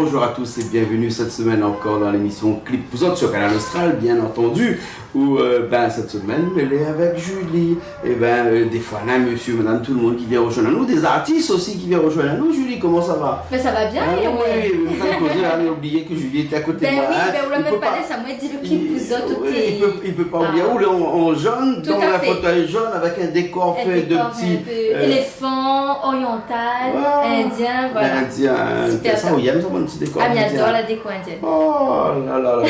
Bonjour à tous et bienvenue cette semaine encore dans l'émission Clip vous autres sur Canal Austral, bien entendu, où cette semaine elle est avec Julie. Et des fois là, monsieur, madame, tout le monde qui vient rejoindre nous, des artistes aussi qui viennent rejoindre nous. Julie, comment ça va? Mais ça va bien, oui, on a oublié que Julie était à côté de moi. Oui, on l'a même pas dit, ça m'a dit le clip vous autres. Il peut pas oublier, en jaune, dans la fauteuil jaune avec un décor fait de petits éléphants, oriental, indien, voilà. Indien, ça, on aime ça, mon petit décor. Ah, mais j'adore la déco indienne. Oh là là là.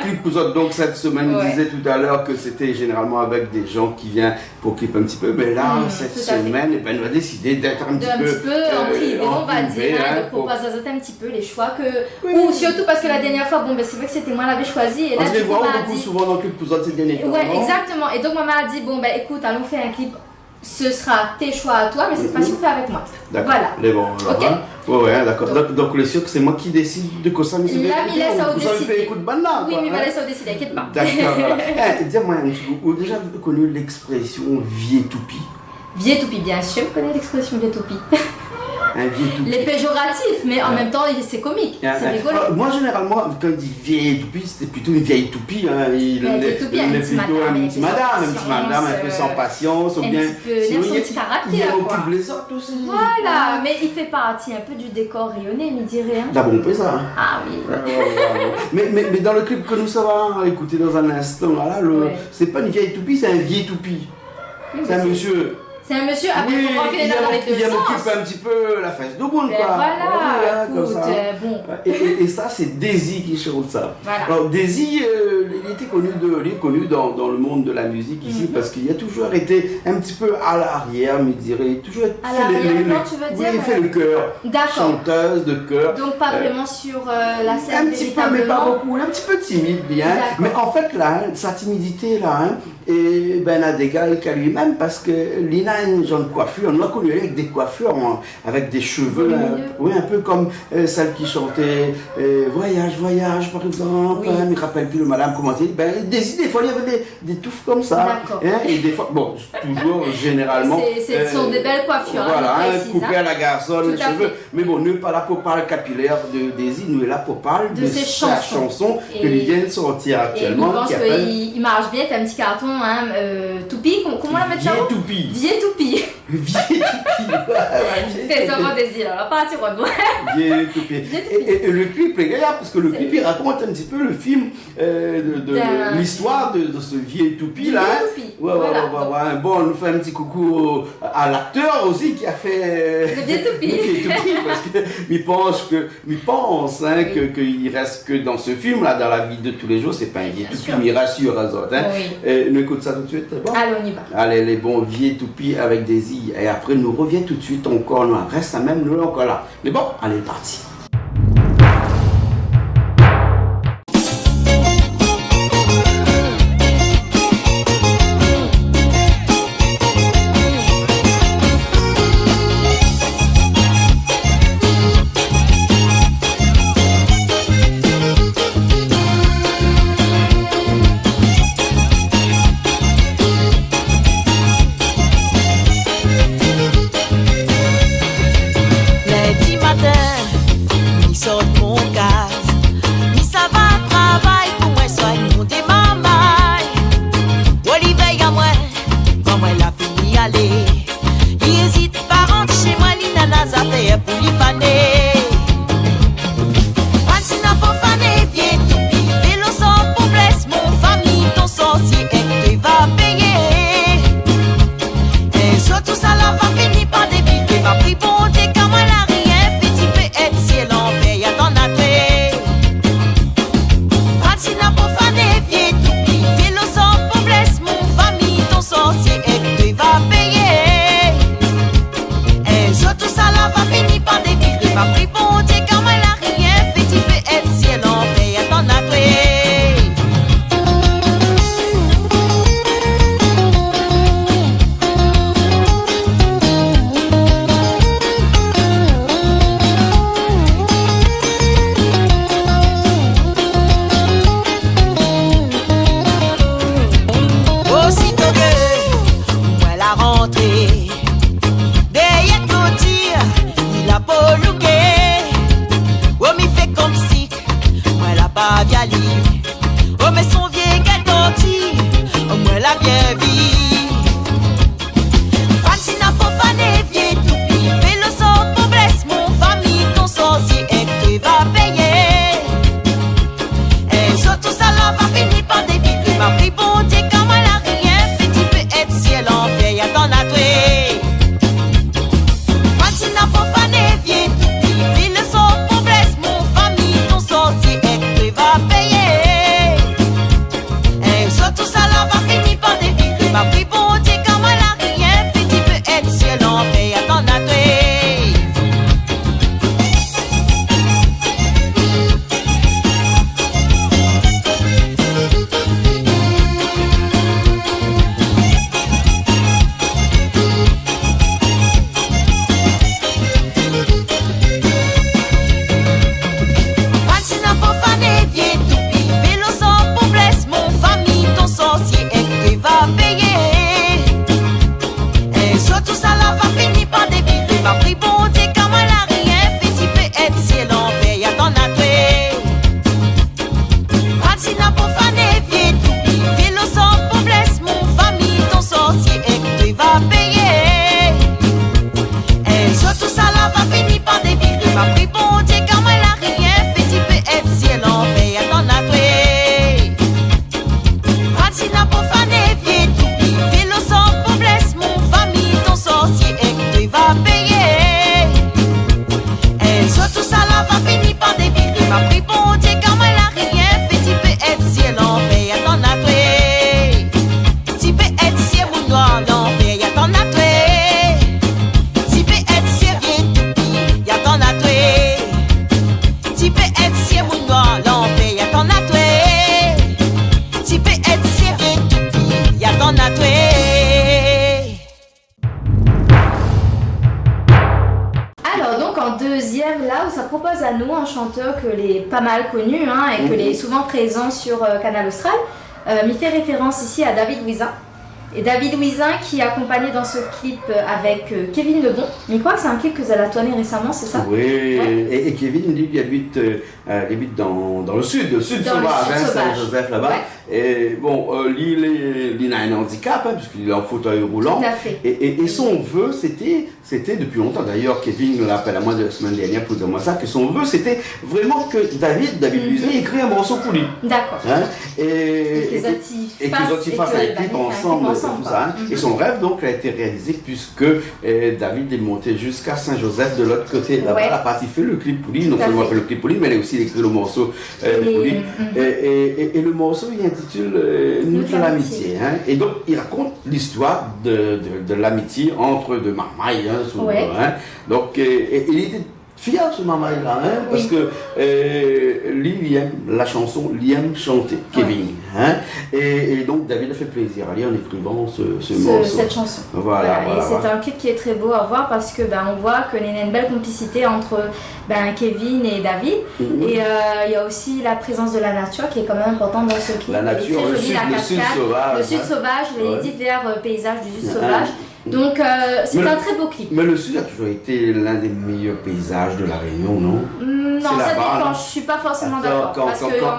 Clip vous autres, donc cette semaine, on disait tout à l'heure que c'était généralement avec des gens qui viennent pour clip un petit peu, mais là, cette semaine, on a décidé d'être un petit peu en privé, on va dire, pour pas s'azoter un petit peu les choix que. Ou surtout parce que la dernière fois, c'est vrai que c'était moi qui l'avais choisi. Et là, on se les voit beaucoup souvent dans Clip vous autres ces derniers temps. Ouais, exactement. Et donc, maman a dit, écoute, allons faire un clip. Ce sera tes choix à toi, mais cette fois-ci, vous faites avec moi. D'accord. Voilà. Mais bon, alors, ouais, d'accord. Donc, on est sûr que c'est moi qui décide de quoi ça me fait. Là, il laisse ça au décider. Vous avez fait écoute de là. Oui, mais il va laisser au décider, t'inquiète pas. D'accord. Dis-moi un petit peu, vous avez déjà connu l'expression vieux toupie? Vieux toupie, bien sûr, je connais l'expression vieux toupie. Les péjoratifs, mais en même temps c'est comique, c'est rigolo. Moi généralement quand il dit vieille toupie, c'était plutôt une vieille toupie. Il est plutôt un petit madame, un peu sans patience, ou bien il a son petit caractère. Il occupe les autres aussi. Voilà, mais il fait partie un peu du décor rayonné, il dirait. La bombe ça. Ah oui. Mais dans le clip que nous savons écouter dans un instant, c'est pas une vieille toupie, c'est un vieil toupie. C'est un monsieur. C'est un monsieur, après il faut voir qu'il est dans les deux sens. Il occupe un petit peu la face de boule, quoi. Voilà, écoute, bon. Et ça, c'est Daisy qui chante ça. Voilà. Alors, Daisy, il était connu dans le monde de la musique ici, parce qu'il a toujours été un petit peu à l'arrière, me dirait. Toujours à l'arrière, tu veux dire? Oui, il fait le chœur. D'accord. Chanteuse de chœur. Donc, pas vraiment sur la scène, un petit peu, mais pas beaucoup. Un petit peu timide, bien. Mais en fait, là, sa timidité, là, et n'a d'égal qu'à lui-même, parce que Lina a une genre de coiffure, on l'a connue avec des coiffures, avec des cheveux, un peu comme celle qui chantait Voyage, voyage, par exemple, je ne me rappelle plus le madame comment dire, des fois il y avait des touffes comme ça, et des fois, toujours, généralement, ce sont des belles coiffures, voilà, coupées à la garçonne, les cheveux, mais bon, nous pas là pour parler capillaire de Daisy, nous est là pour parler de sa chanson que lui vient de sortir actuellement. Et je pense qu'il marche bien, fait un petit carton, toupie, comment on l'appelle ça? Vieille toupie. Vieille toupie. T'es vraiment désir, on va partir au loin. Vieille toupie. Et le clip est gaillard parce que le clip il raconte un petit peu le film de l'histoire de ce vieil toupie là. Ouais. Bon, on nous fait un petit coucou à l'acteur aussi qui a fait le vieil toupie. Parce qu'il pense qu'il reste que dans ce film là, dans la vie de tous les jours, c'est pas un vieil toupie, mais il rassure les autres. Nous écoute ça tout de suite, bon? Allez, on y va. Allez, les bons vieilles toupies avec Daisy. Et après, nous revient tout de suite encore. Nous reste à même, nous encore là. Mais bon, allez, parti. Sorcier, et tu vas payer. deuxième là où ça propose à nous un chanteur que les pas mal connu et que les souvent présent sur Canal Austral. M'y fait référence ici à David Louisin. Et David Louisin qui est accompagné dans ce clip avec Kevin Lebon. Mais je crois que c'est un clip que vous avez tourné récemment, c'est ça? Oui, ouais. Et Kevin, lui, il habite dans le sud, sauvage, Saint-Joseph là-bas. Ouais. Et bon, il a un handicap, puisqu'il est en fauteuil roulant. Tout à fait. Et son vœu, c'était depuis longtemps, d'ailleurs, Kevin l'appelle à moi de la semaine dernière pour dire moi ça, que son vœu, c'était vraiment que David Louisin écrit un morceau pour lui. D'accord. Et qu'ils fassent un clip ensemble, tout ça. Et son rêve, donc, a été réalisé puisque David est monté jusqu'à Saint-Joseph de l'autre côté. Là-bas, la partie fait le clip pour lui, non seulement fait le clip pour lui, mais elle a aussi écrit le morceau pour lui. Et le morceau, il intitule Nous de l'amitié. Et donc, il raconte l'histoire de l'amitié entre deux marmailles. Donc, il était fier ce marmaille-là, parce que lui, il aime la chanson, il aime chanter, Kevin. Et donc, David a fait plaisir à lui en écrivant ce morceau. Cette chanson. Voilà. Et c'est un clip qui est très beau à voir parce que on voit qu'il y a une belle complicité entre Kevin et David. Et il y a aussi la présence de la nature qui est quand même importante dans ce clip. La nature, le sud sauvage. Le sud sauvage, les divers paysages du sud sauvage. Donc c'est un très beau clip. Mais le sud a toujours été l'un des meilleurs paysages de la Réunion, non? Non, ça dépend, je suis pas forcément d'accord.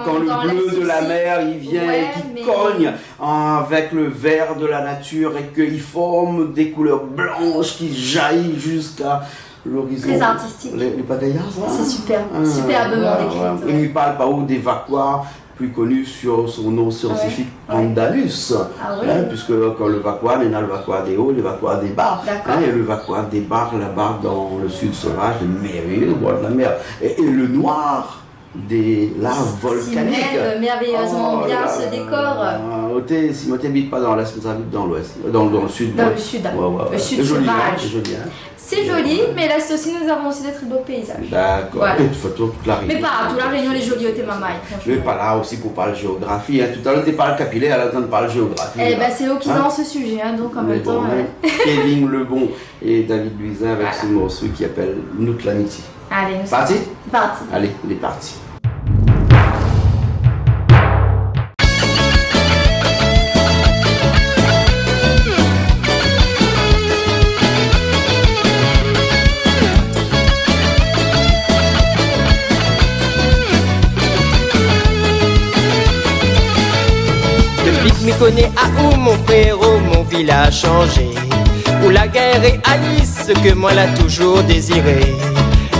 Quand le bleu de la mer il vient et qui cogne avec le vert de la nature et qu'il forme des couleurs blanches qui jaillissent jusqu'à l'horizon. Très artistique. Les pagaillas, c'est super, superbement décrit. Il ne parle pas où des vacuas, plus connu sur son nom scientifique Andalus, puisque quand le vacua, il y a le vacua des hauts, le vacua des bas, et le vacua des bars là-bas dans le sud sauvage, le merveilleux bord de la mer, et le noir des laves volcaniques. Merveilleusement bien ce décor. Si tu n'habites pas dans l'est, tu habites dans l'ouest, dans le sud. Dans le sud, le sud sauvage. C'est joli, mais là aussi nous avons aussi des très beaux paysages. D'accord. Et toute la Réunion. Mais pas toute la Réunion, les jolis au Témamaï. Je vais pas là aussi pour parler géographie. Tout à l'heure, tu parles capillaire, là, tu parles géographie. C'est eux qui ont ce sujet, donc en même temps. Kevin Lebon et David Louisin avec ce morceau qui appelle Nous de l'amitié. Allez, parti. Allez, on est parti. Me connais à où mon frérot, mon village changé, où la guerre est Alice, ce que moi l'a toujours désiré.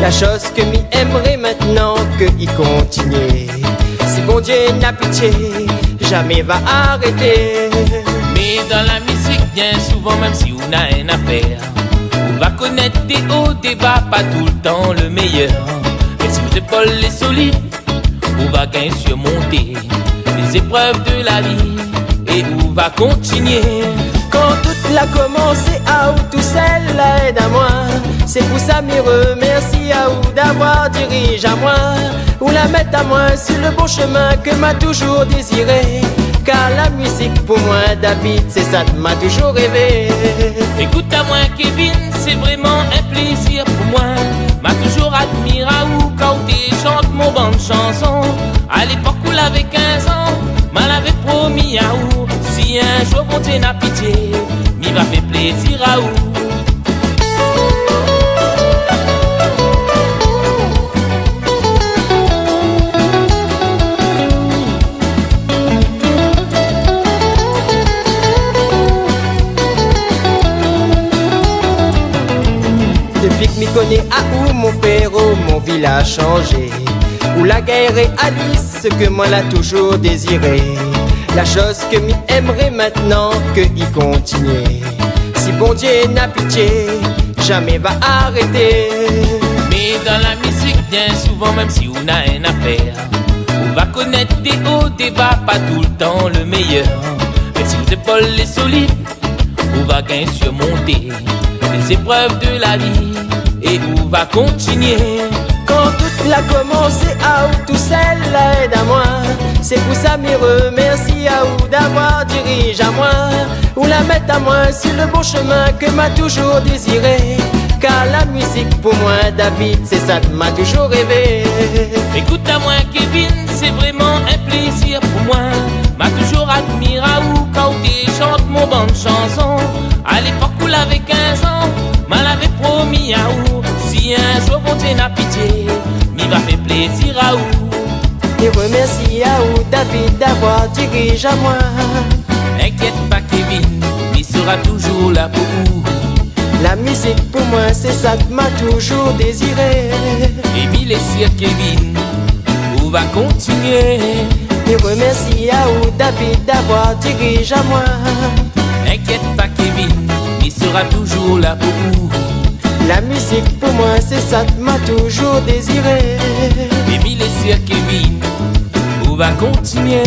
La chose que m'y aimerait maintenant que y continuer. Si bon Dieu n'a pitié, jamais va arrêter. Mais dans la musique, bien souvent, même si on a une affaire, on va connaître des hauts, des bas, pas tout le temps le meilleur. Mais si vous épaules les solides, on va gagner surmonter les épreuves de la vie. Et où va continuer. Quand tout l'a commencé, à où tout seul l'aide à moi. C'est pour ça me remercie à où d'avoir dirige à moi. Ou la mettre à moi sur le bon chemin que m'a toujours désiré. Car la musique pour moi David, c'est ça que m'a toujours rêvé. Écoute à moi Kevin, c'est vraiment un plaisir pour moi. M'a toujours admiré à où quand tu chantes mon bande chanson. À l'époque où l'avait 15 ans, m'en avait promis à où. Si un jour bon Dieu n'a pitié, m'y va faire plaisir à où. Depuis que m'y connais à où mon frérot, mon village changé, où la guerre est Alice, ce que moi l'a toujours désiré. La chose que m'y aimerait maintenant que y continuer. Si bon Dieu n'a pitié, jamais va arrêter. Mais dans la musique, bien souvent, même si on a une affaire, on va connaître des hauts, des bas, pas tout le temps le meilleur. Mais si vous épaules les solides, on va gagner surmonter les épreuves de la vie. Et on va continuer. Quand tout l'a commencé, à où tout seul l'aide à moi. C'est pour ça me remercie à où d'avoir dirige à moi. Ou la mettre à moi sur le bon chemin que m'a toujours désiré. car la musique pour moi, David, c'est ça que m'a toujours rêvé. Écoute à moi Kevin, c'est vraiment un plaisir pour moi. M'a toujours admiré à où quand tu chantes mon bande chanson. À l'époque où l'avait 15 ans, m'en avait promis à où si un jour bon Dieu n'a pitié, m'y va faire plaisir à où. Et remercie à où David d'avoir dirigé à moi. Inquiète pas Kevin, il sera toujours là pour vous. La musique pour moi c'est ça que m'a toujours désiré. Émile et Sir Kevin, on va continuer. Et remercie à où David d'avoir dirigé à moi. Inquiète pas Kevin, il sera toujours là pour vous. La musique pour moi c'est ça que m'a toujours désiré. Émile et Sir Kevin, on va continuer.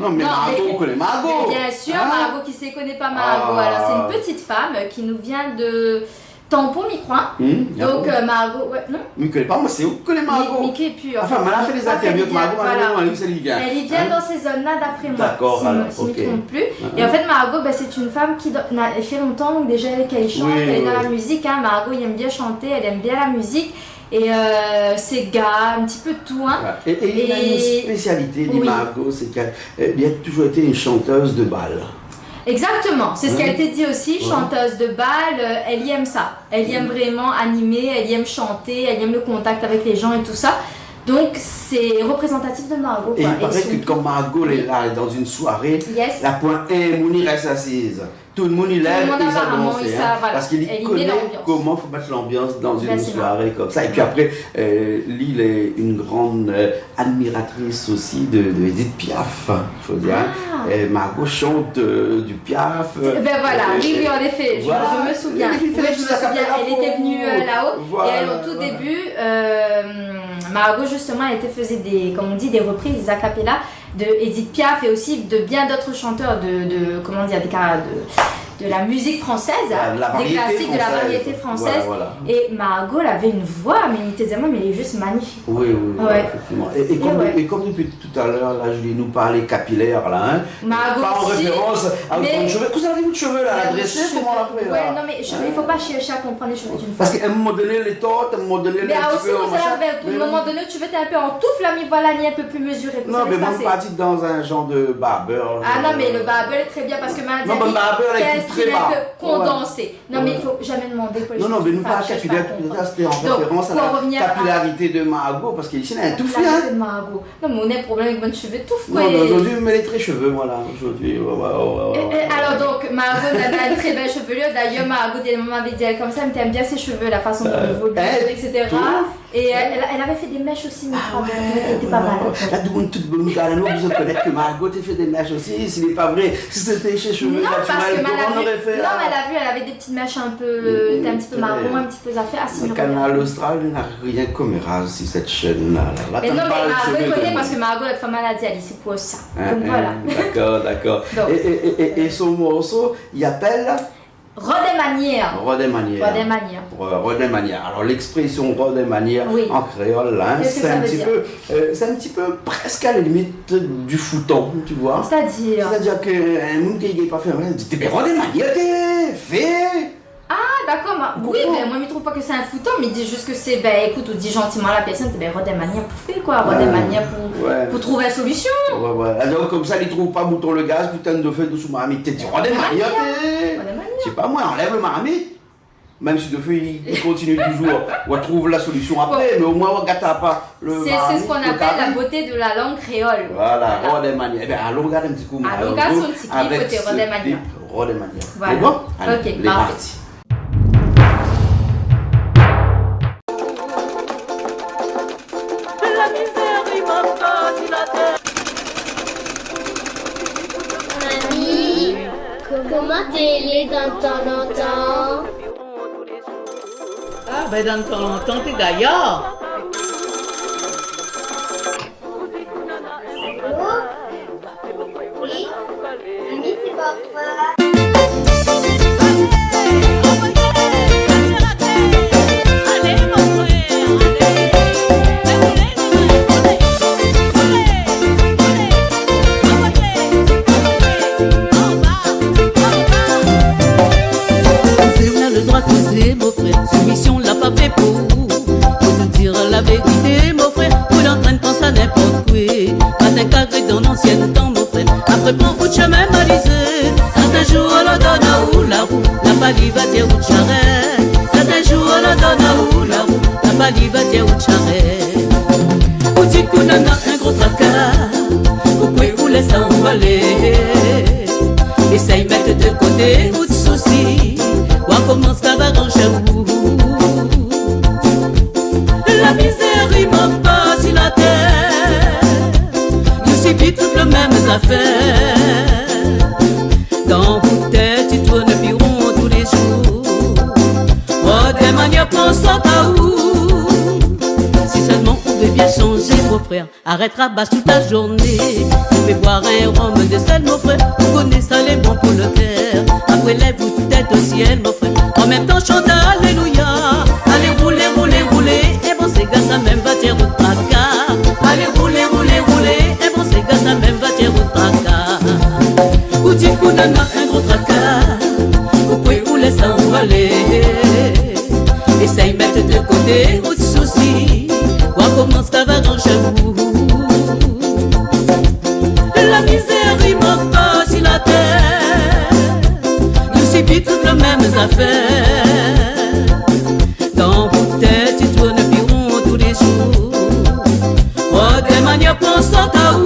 Non, mais Margot, on connaît Margot. Bien sûr, Hein? Margot qui ne connaît pas Margot. Alors, c'est une petite femme qui nous vient de Tampon, Microin. Donc, Margot, ouais, non? Mais connaît pas, moi, c'est où que connaît Margot? Mickey pur. Enfin, elle a fait des interviews avec Margot, Margot, elle y vient. Elle y vient dans ces zones-là d'après moi. D'accord, si alors, je ne ok. me trompe plus. Et en fait, Margot, bah, c'est une femme qui elle fait longtemps donc déjà qu'elle chante, Oui, elle est dans oui. la musique. Hein. Margot, elle aime bien chanter, elle aime bien la musique. Et c'est gars, un petit peu de tout. Hein. Et il a une spécialité, dit Oui. Margot, c'est qu'elle a toujours été une chanteuse de bal. Exactement, c'est ce qu'elle t'a dit aussi, Ouais. chanteuse de bal, elle y aime ça. Elle y aime vraiment animer, elle y aime chanter, elle y aime le contact avec les gens et tout ça. Donc c'est représentatif de Margot. Et Quoi. il paraît son- que quand Margot est là dans une soirée, Yes. la point 1, Mouni reste assise. Tout le monde il lève le monde et apparemment, s'avance. il ça, voilà. Parce qu'il Elle y met connaît l'ambiance. comment il faut mettre l'ambiance dans une Facilement. soirée comme ça. Et puis après, Lille est une grande admiratrice aussi de Edith Piaf, il faut dire. Ah. Et Margot chante du Piaf. Ben voilà, oui, oui, en effet, je Voilà. me souviens. Elle fait Oui, des je me choses à souviens, cappella elle était venue là-haut. Voilà, Et au tout voilà. début, Margot, justement, elle faisait des, comme on dit, des reprises, des acapellas de Edith Piaf et aussi de bien d'autres chanteurs comment dire, de la musique française, De la des variété classiques de la française. variété française. Voilà. Et Margot, elle avait une voix, mais immédiatement, mais elle est juste magnifique. Oui, oui, Ouais. effectivement. Et comme depuis tout à l'heure, là, je vais nous parler capillaire, là, hein. Margot Pas en aussi, référence à mais- votre cheveux. Vous avez de cheveux, là, adressés, comment on l'appelle, Ouais, là? non, mais il ne faut pas chercher à comprendre les cheveux d'une femme. Parce qu'à un moment donné, les tortes, à un moment donné, les Mais un aussi, petit peu, on machin. à un moment donné, tu veux être un peu en touffe, là, mais voilà, ni un peu plus mesuré. Non, mais moi, je suis parti dans un genre de barbeur. Ah non, mais le barbeur est très bien parce que Mandy Non, mais le barbeur, elle est un très style un bas. peu condensé. Non, mais Ouais. il faut jamais demander pour les Non, non, cheveux mais d'une nous femme, pas cherche capillaire, pas à comprendre. c'était en Donc, référence à pour la revenir à- capillarité de Margot, parce qu'ici, elle a un touffu, La hein. cheveux de Margot. Non, mais on a un problème avec bonne cheveux touffe, quoi. Non, mais et- aujourd'hui, elle met les très cheveux, voilà, aujourd'hui. Alors donc, Margot elle a une très belle chevelure. D'ailleurs, Margot, elle m'avait dit elle comme ça, mais t'aimes bien ses cheveux, la façon dont elle évolue, etc. tout. Et elle avait fait des mèches aussi, mais c'était pas mal. La douane toute bonne, nous vous connaître que Margot t'a fait des mèches aussi, ce n'est pas vrai. Si c'était chez cheveux Non, parce que naturels, comment on aurait fait non, mais elle a vu, elle avait des petites mèches un peu, était un petit peu marron, un petit peu affaire. Ah, si, Le canal austral n'a rien comme si cette chaîne-là. Là, mais t'as non, pas mais le Margot cheveu connaît de- parce que Margot, elle fait maladie, elle c'est pour ça. Hein, Donc voilà. D'accord, d'accord. Donc. Et son morceau, il appelle Rodé Manière. Rodé Manière. Rodé Manière. Rodé Manière. Alors l'expression Rodé Manière Oui. en créole, là, Qu'est-ce que c'est ça un veut petit dire peu, c'est un petit peu presque à la limite du fouton, tu vois. C'est-à-dire. C'est-à-dire qu'un monde qui n'est pas fait, il dit mais Rodé Manière, t'es fait. Ah, d'accord, oui, mais moi, je ne trouve pas que c'est un fouton, mais il dit juste que c'est, ben écoute, on dit gentiment à la personne, ben Rodé Manière pour faire quoi, Rodé Manière pour trouver une solution. Ouais, ouais. Alors comme ça, il trouve pas bouton le gaz, putain de feu dessous marmite. T'es dit Rodé Manière, t'es. Rodé Manière. Je sais pas moi, enlève le marmite. Même si de feu il continue toujours, on trouve la solution après, mais au moins on gâte pas le C'est marmite, ce qu'on le appelle carré. la beauté de la langue créole. Voilà, Rodé Manière. Eh bien, allons regarder un petit coup. Allons regarder son petit clip avec côté ce Rodé Manière. clip Rodé Manière. Voilà. C'est bon? Allez, Ok, les parfait. partis. Mamie, comment t'es dans ton longtemps? Ah, ben dans ton longtemps, t'es gaillard. Allô? Oui? Mamie, c'est papa. Allez, balivatière ou charrette. Certains jours la donne à où la roue, la balivatière ou charrette. Ou dit qu'on a un gros tracas, vous pouvez vous laisser envoler. Essaye mettre de côté ou de soucis, ou commence à arranger vous. La misère il manque pas sur la terre, nous subit toutes les mêmes affaires. Dans vos têtes, tu tournes environ tous les jours. Oh, des manières pensant à où. Si seulement on veut bien changer, mon frère, arrête rabat toute la journée. Tu fais boire un rhum de sel, mon frère, vous connaissez ça les bons pour le cœur. Après lève-vous tête au ciel, mon frère, en même temps chante alléluia. Allez rouler, rouler, rouler, et bon c'est gars ça même va tirer au tracas. Allez rouler, rouler, rouler, et bon c'est gars ça même va tirer au tracas. Ou dit qu'on a un gros tracas, vous pouvez vous laisser envoler. Essaye mettre de côté ou de soucis, voir comment ça va dans chez vous. La misère il manque pas sur la terre, nous subit toutes les mêmes affaires. Dans vos têtes tu tournes environ tous les jours. Oh, des manières pensant à où.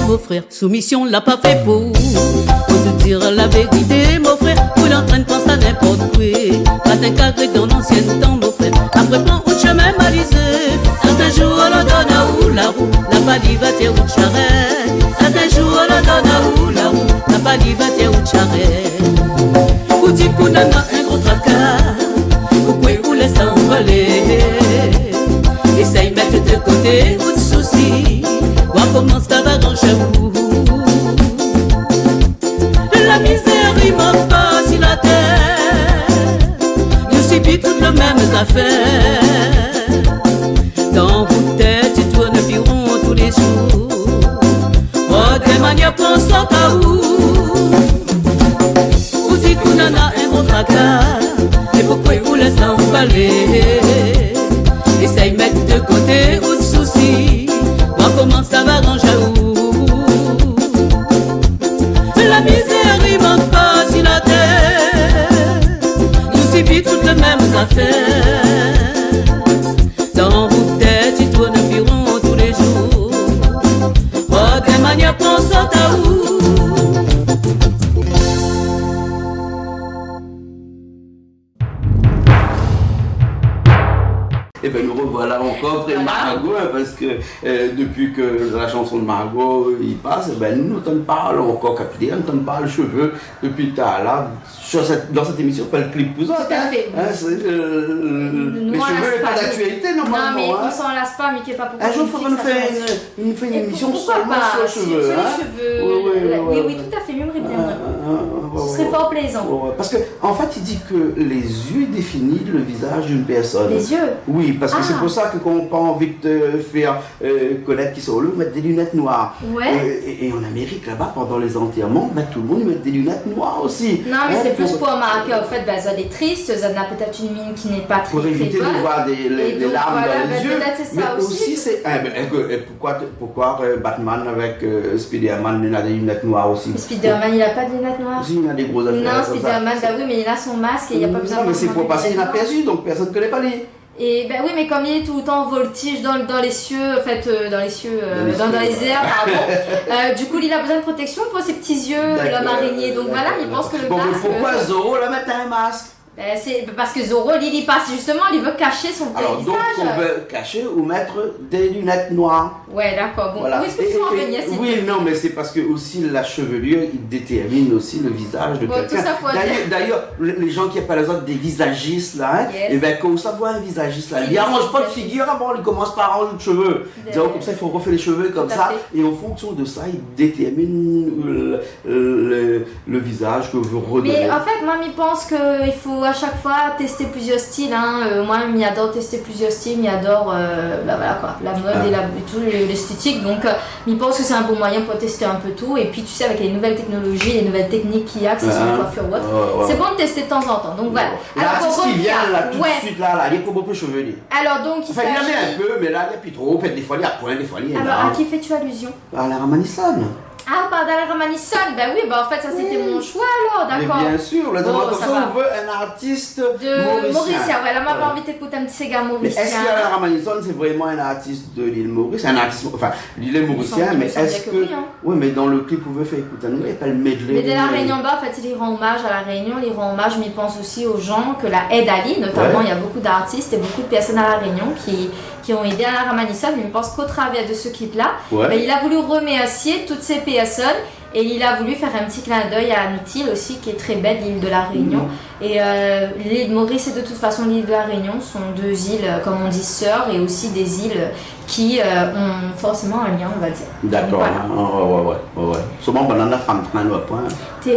Mon frère, soumission l'a pas fait pour te dire la vérité, mon frère. Vous l'entraîne penser à n'importe quoi. Pas d'encadré dans l'ancien temps, mon frère. Après prends un chemin balisé. Certains jours à la donne à où la roue, la balivatière ou charrette. Certains jours à la donne à où la roue, la balivatière ou charrette. Vous dites qu'on a un gros tracas, vous pouvez vous laisser envoler. Essaye mettre de côté ou de soucis, voir comment ça va dans chez vous. La misère il manque pas sur la terre, nous subit toutes les mêmes affaires. Dans vos têtes tu tournes environ tous les jours. Oh, des manières pensant à où. Vous dites qu'on en a un gros tracas, et pourquoi vous laissez emballer. Essaye mettre de côté ou de soucis, voir comment ça va dans où. La misère il manque pas sur la terre, nous subit toutes les mêmes affaires. Dans vos têtes tu tournes environ tous les jours. Oh, des manières pensant à où. Et bien nous revoilà encore près de Margot, hein, parce que depuis que la chanson de Margot il passe, ben, nous t'en parlons encore capitaine, nous t'en parle cheveux depuis tard là, dans cette émission, pas le clip pour ça. Tout à fait. Hein, les cheveux n'est pas d'actualité normalement. Non mais hein. on s'en lasse pas, Mickey, pas pourquoi. Un jour il faudra nous faire une émission seulement sur les cheveux. Sur hein. les cheveux. Oui, tout à fait, j'aimerais bien. Ce serait fort plaisant. Parce que en fait il dit que les yeux définissent le visage d'une personne. Les yeux? Oui, parce que c'est pour ça que quand on n'a pas envie de te faire connaître qui sont là, mettre des lunettes noires. Ouais. Et en Amérique, là-bas, pendant les enterrements, ben, tout le monde met des lunettes noires aussi. Non, mais hein, c'est plus pour marquer, en fait, ben, ça est triste, ça a peut-être une mine qui n'est pas très pour éviter de voir des larmes voilà, dans les yeux. c'est Mais ça aussi, c'est. Pourquoi Batman avec Spider-Man, il a des lunettes noires aussi? Spider-Man, il n'a pas de lunettes noires? Si, il a des grosses affaires. Non, Spider-Man, bah oui, mais il a son masque et il n'y a pas besoin de. Non, mais c'est pour passer inaperçu, donc personne ne connaît pas les. Et ben oui, mais comme il est tout le temps voltige dans les cieux, en fait, dans les airs, pardon. Du coup, il a besoin de protection pour ses petits yeux, l'homme araignée. Donc voilà, il pense que le bon, masque. Pourquoi Zorro la met un masque? C'est parce que Zorro, il passe justement, il veut cacher son Alors, visage. donc, on veut cacher ou mettre des lunettes noires. Ouais, d'accord. Bon, voilà. où est-ce que tu vas en venir? Oui, non, mais c'est parce que aussi la chevelure, il détermine aussi le visage de quelqu'un. D'ailleurs, les gens qui appellent les autres des visagistes, là, hein, et ben, quand ça voit un visagiste, là, il n'arrange pas de figure avant, il commence par arranger de cheveux. Comme ça, il faut refaire les cheveux comme ça, et en fonction de ça, il détermine le visage que vous redonnez. Mais en fait, moi, je pense qu'il faut à chaque fois tester plusieurs styles. Hein. Moi, m'y adore tester plusieurs styles, m'y adore voilà, quoi, la mode et tout, l'esthétique. Donc, je pense que c'est un bon moyen pour tester un peu tout. Et puis, tu sais, avec les nouvelles technologies, les nouvelles techniques qu'il y a, que ce soit les coiffures ou autre, c'est bon de tester de temps en temps. Donc, voilà. L'artiste qui vient là, tout de suite, là, il est pas beaucoup chevelu. Alors, donc, il y en a un peu, mais là, il n'y a plus trop. Des fois, il y a point, des fois, il y a. Alors, à qui fais-tu allusion? À la Ramanisson. Ah, par Dalai Ramanisson, ben oui, en fait, ça c'était mon choix alors, d'accord. Mais bien sûr, là, comme ça, on veut un artiste mauricien. Ouais, là, moi, j'ai envie d'écouter un petit Sega mauricien. Mais est-ce que Dalai Ramanisson, c'est vraiment un artiste de l'île Maurice? Un artiste, enfin, l'île mauricien, mais est-ce que. Oui, mais dans le clip, vous pouvez faire écouter, il n'y a pas le medley. Mais de la Réunion bas, en fait, il rend hommage à la Réunion, il rend hommage, mais il pense aussi aux gens que la aide Ali, notamment, il y a beaucoup d'artistes et beaucoup de personnes à la Réunion qui ont aidé à la Ramanisson, mais je pense qu'au travers de ce clip-là, il a voulu remercier toutes ces personnes et il a voulu faire un petit clin d'œil à Anoutil aussi, qui est très belle, l'île de la Réunion. Et l'île de Maurice et de toute façon l'île de la Réunion sont deux îles, comme on dit, sœurs, et aussi des îles qui ont forcément un lien, on va dire. D'accord, ouais. Souvent, on en a femme, on a point. Oui.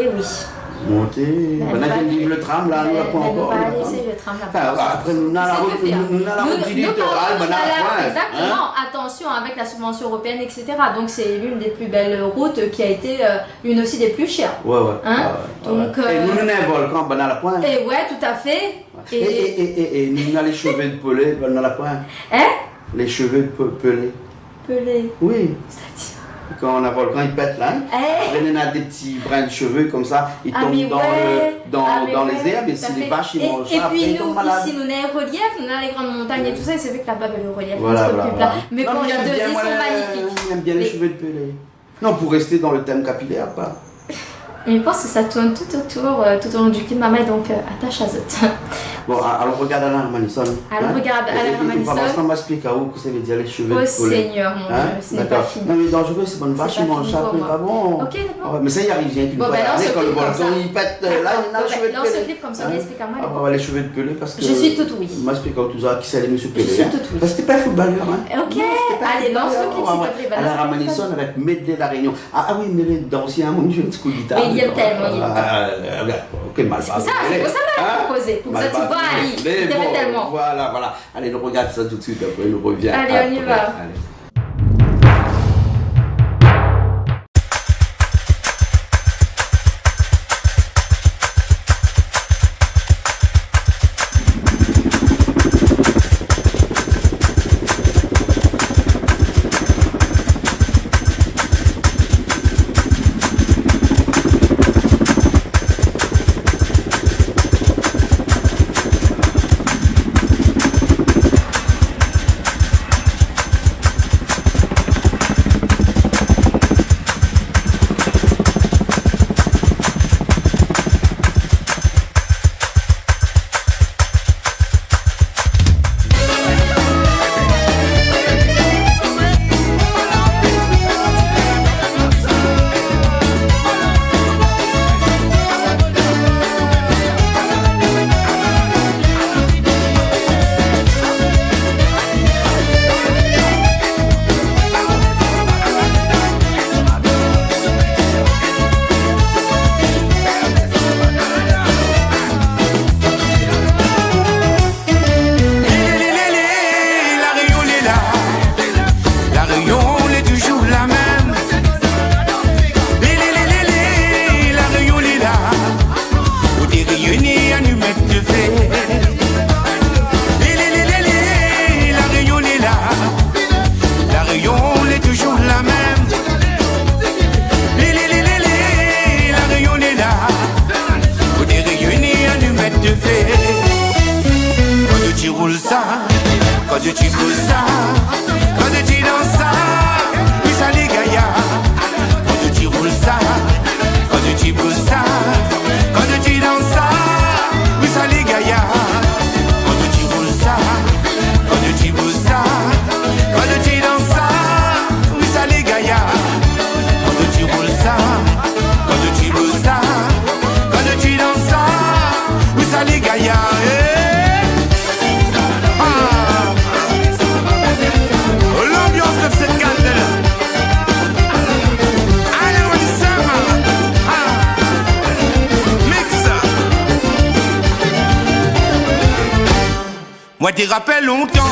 Monter, on a dit le tram là, on a pas encore. On va laisser le tram là. Après, on a la route du littoral, on a point. Exactement, attention avec la subvention européenne, etc. Donc c'est l'une des plus belles routes qui a été l'une aussi des plus chères. Ouais. Donc, et nous, on a un volcan, on a la pointe. Et ouais, tout à fait. Et nous, on a les cheveux de pelé, on a la pointe. Les cheveux de pelé. Pelé. Oui. Quand on a un volcan, il pète là. Après, on a des petits brins de cheveux comme ça, ils tombent dans les herbes, et si les vaches ils mangent ça, et après puis ils tombent malades. Ici, nous avons un relief, nous avons les grandes montagnes et tout ça, et c'est vrai que là-bas, le relief est voilà. plus plat. Mais bon, les deux îles sont magnifiques. J'aime bien les cheveux de pelé. Non, pour rester dans le thème capillaire, pas. Mais je pense que ça tourne tout autour, tout au long du clip, maman, donc attache à zot. Bon, alors regarde Alain Ramanisson. Alors regarde Alain Ramanisson. On va m'expliquer à vous que ça veut dire les cheveux de pelé. Oh Seigneur, mon Dieu, ce n'est pas fini. Non mais dangereux, c'est bonne vache, il mange ça, mais pas bon. Ok, d'accord. Mais ça y arrive, viens, tu vois. Quand le volcan il pète, là, il y a les cheveux de pelé. Lance ce clip comme ça, explique à moi. On va les cheveux de pelé parce que. Je suis toute oui. M'explique tout ça, qui c'est les monsieur pelé. Je suis toute oui. Parce que c'était pas footballeur, hein. Ok, allez, lance le clip s'il te plaît. Alain Ramanisson avec Medley La Réunion. Ah oui, mais d'anciens, moi, j'ai un petit coup de guitare. Mais il y a tellement, Ok, mal c'est pour ça qu'on l'a proposé, pour que ça tu vois Ali, il t'aimait tellement. Voilà. Allez, nous regarde ça tout de suite, après nous revient. Allez, on y va. Allez. te rappelle longtemps,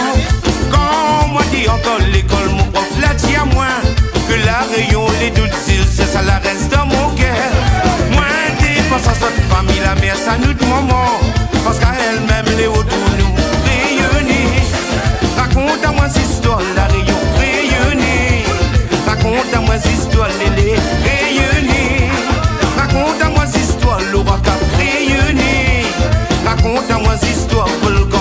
quand moi t'es encore l'école, mon prof l'a dit à moi, que la rayon, les doutes, c'est ça la reste dans mon cœur. Moi t'es pas sa sorte famille, la mère, ça nous de maman, parce qu'à elle-même, les autour nous rayonner. Raconte-moi cette histoire, la rayon rayonner. Raconte-moi cette histoire, les rayonner. Raconte-moi cette histoire, l'oracle rayonner. Raconte-moi cette histoire, volcan.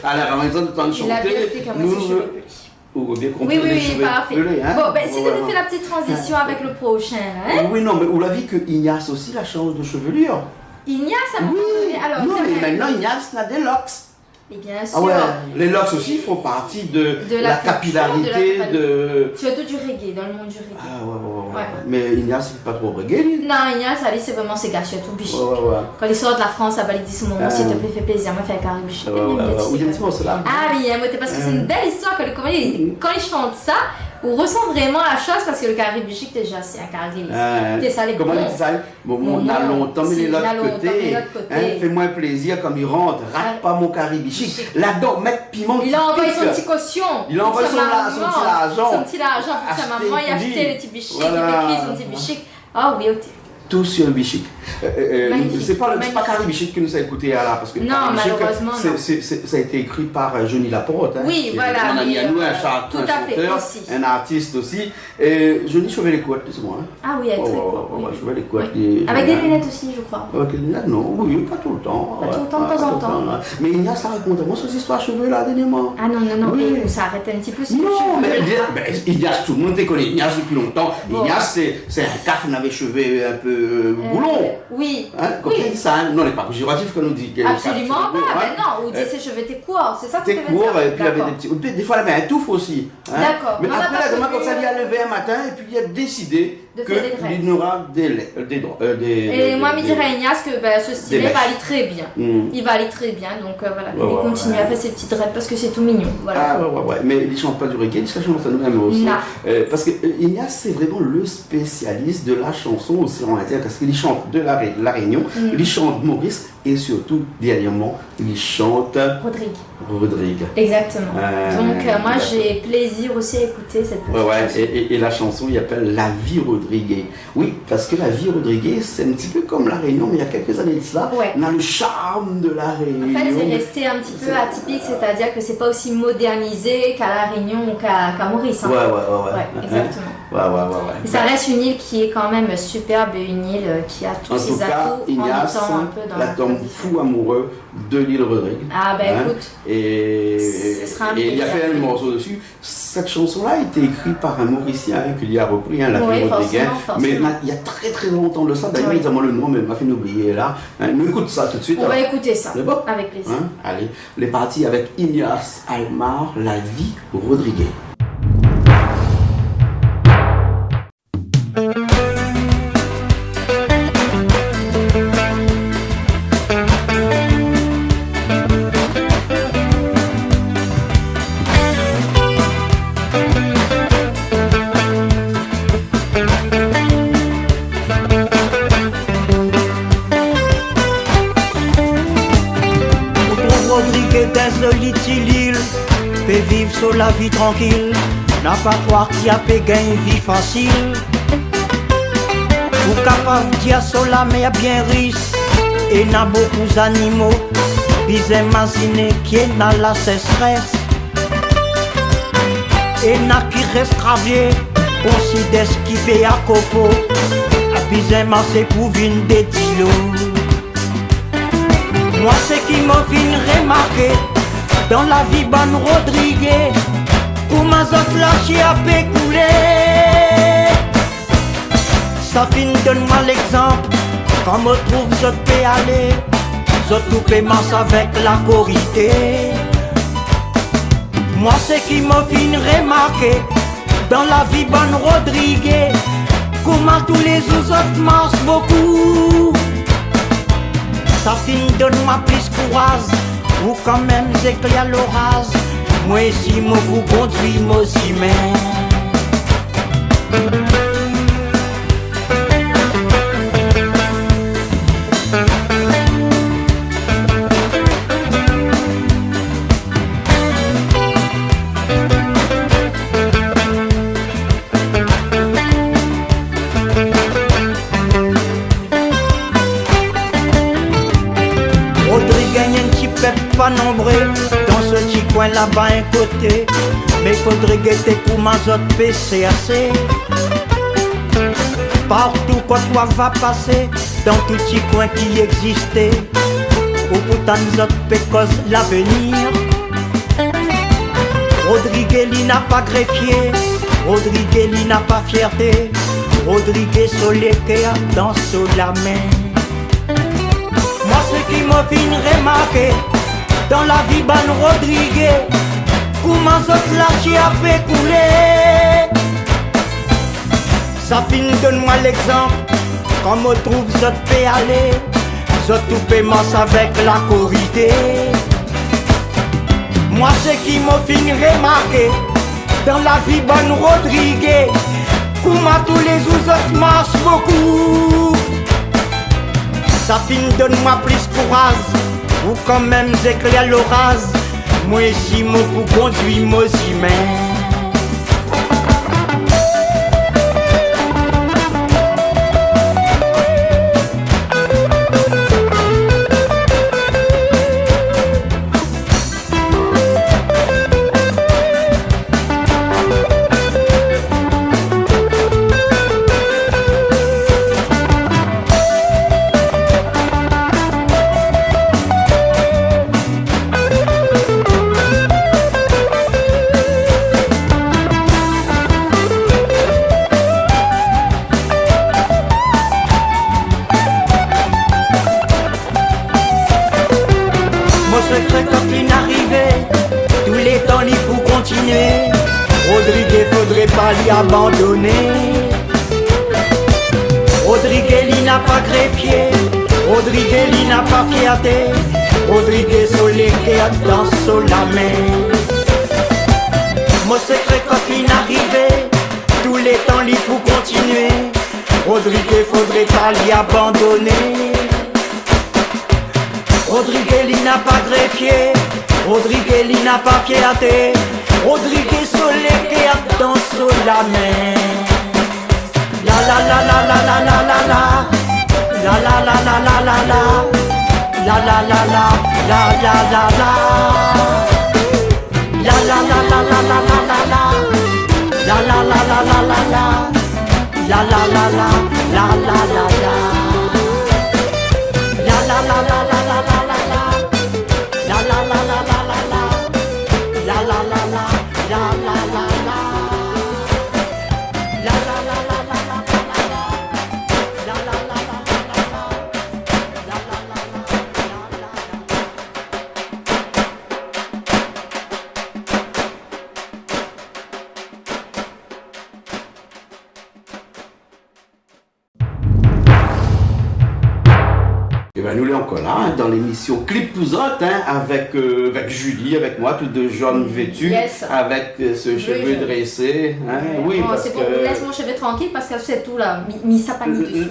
À la maison de temps de chanter, oui, parfait. Bon, ben si tu fait la petite transition avec le prochain, hein? Oui, non, mais on l'a vu que Ignace aussi la change de chevelure. Ignace, oui. Alors, non, mais maintenant Ignace a des locks. Et bien sûr. Ah ouais, les locks aussi font partie de la capillarité de... Surtout du reggae, dans le monde du reggae. Ah ouais. Mais Ignace, c'est pas trop reggae, lui. Non, Ignace, c'est vraiment ses gars, surtout Bichic. Ouais. Quand il sort de la France, il dit ce moment, s'il te plaît, fais plaisir, moi, fais un carré Bichic. Ah oui, parce que c'est une belle histoire, quand il chante ça, on ressent vraiment la chose parce que le carré Bichic, déjà, c'est un carré. T'es ça, les comment il dit ça? Bon, on a longtemps, mais il est de l'autre côté. Fais-moi plaisir, comme il rentre, rate pas mon carré Bichic. Là-dedans, mettre piment. Il a envoyé son petit caution. Il a envoyé son petit argent. Son petit argent pour sa maman. Il a acheté les petits bichics. Il a écrit son petit bichic. Ah oui, ok. Tout sur le bichic. C'est pas Carré Bichic que nous a écouté là, parce que non, malheureusement, ça a été écrit par Johnny Laporte. Oui, voilà. Un ami à nous, un chanteur, un artiste aussi. Johnny chauffait les couettes, c'est moi. Ah oui, elle est très cool. Chauffait les couettes. Avec des lunettes aussi, je crois. Avec des lunettes, non, oui, pas tout le temps. Pas tout le temps, de temps en temps. Mais Ignace, ça raconte moi ces histoires cheveux là, dernièrement. Ah non, et ça arrête un petit peu. Non, mais Ignace, tout le monde te connaît Ignace depuis longtemps. Ignace, c'est un caf, on avait cheveux un peu boulon. Oui. Comme tu dis ça, non, on n'est pas péjoratif quand on dit que. Absolument pas, non, on dit ses cheveux étaient courts, c'est ça que tu veux dire. Court, et puis il avait des petits. Des fois, il avait un touffe aussi. D'accord. Mais après, la demain, comme ça, il a levé un matin et puis il a décidé de faire des dreads. qu'il n'aura Et moi, je me dirais Ignace que ce style va aller très bien. Il va aller très bien, donc voilà, il continue à faire ses petites dreads parce que c'est tout mignon. Voilà. Ah ouais, mais il ne chante pas du reggae, il chante nous-mêmes aussi. Parce que Ignace, c'est vraiment le spécialiste de la chanson océan Indien, parce qu'il chante de la Réunion, il chante Maurice et surtout, dernièrement, il chante Rodrigue. Exactement. Donc moi, j'ai plaisir aussi à écouter cette petite chanson. Et la chanson, il appelle La vie Rodrigue. Oui, parce que la vie Rodrigue, c'est un petit peu comme la Réunion, mais il y a quelques années de cela, on a le charme de la Réunion. En fait, c'est resté un petit peu atypique, c'est-à-dire que c'est pas aussi modernisé qu'à la Réunion ou qu'à Maurice. Hein. Ouais, exactement. Et ça reste une île qui est quand même superbe, une île qui a tous ses atouts Ignace, en étant un peu dans la tombe fou amoureux de l'île Rodrigue. Ah ben écoute, et il a fait un morceau dessus. Cette chanson-là a été écrite par un Mauricien qui lui a repris la vie Rodrigue. Mais il y a très très longtemps de ça, d'ailleurs évidemment le nom m'a fait oublier là. Nous écoute ça tout de suite. On va écouter ça, bon avec plaisir. Allez, les parties avec Ignace Almar, La vie Rodrigue. Peut vivre sur la vie tranquille, n'a pas croire qu'il y a pas gain vie facile. Ou capable dire sur la mer bien riche, et n'a beaucoup d'animaux, bis imaginer qui est dans la sécheresse. Et n'a qui reste gravier, considère ce qui fait à copo, à bis massé pour vine des dilos. Moi c'est qui m'a fait remarquer dans la vie bonne Rodrigue, pour ma zot là qui a pécoulé. Ça fin donne-moi l'exemple, quand me trouve je peux aller, je tout masse avec la corité. Moi c'est qui m'a fin remarquer, dans la vie bonne Rodrigue, comment tous les autres marchent beaucoup. Ça fin donne-moi plus courage, ou quand même j'éclaire l'orage. Moi si moi vous conduis, moi si même. Pas nombreux dans ce petit coin là-bas un côté, mais faudrait guetter pour ma zone PCAC. Partout quand toi va passer, dans tout petit coin qui existait, ou pourtant nous autres pécos l'avenir. Rodrigue il n'a pas greffier, Rodrigue il n'a pas fierté, Rodrigue soleil dans sous la main. Moi ce qui m'a fait remarquer, dans la vie bonne Rodrigue, comment ça là qui a fait couler. Ça finit, donne-moi l'exemple, quand me trouve je peux aller, je tout paiement avec la corrité. Moi c'est qui m'a fini remarquer, dans la vie bonne Rodrigue, comment tous les autres marchent beaucoup. Ça finit, donne-moi plus courage, ou quand même j'éclaire l'orage. Moi si moi vous conduis, moi si même. Rodrigue faudrait pas l'y abandonner. Rodriguez, il n'a pas greffier. Rodriguez, il n'a pas fierté. Rodriguez, soleil dans sous la main. Mon secret quand il arrivé, tous les temps il faut continuer. Rodriguez, faudrait pas l'y abandonner. Rodriguez, il n'a pas greffier. Rodriguez, il n'a pas fierté. Rodriguez, soleil dans sous la main. La la la la la la la la la. La la la la la la la. La la la la la la la la. La la la la la la la la la. La la la la la la la. La la la la la la la la. La la la la la la la la la. La la la la la la la. La la la la la la la la. La la la la la la la la. La la la la la la la. La la la la la la. Et ben nous l'avons encore là, hein, dans l'émission Clip Pouzotte, hein, avec Julie, avec moi, toutes deux jeunes vêtues, Yes. avec ce cheveu dressé. Hein, oui, Bon, parce c'est que... bon, laisse mon cheveu tranquille parce que c'est tout là, mis sa panique dessus.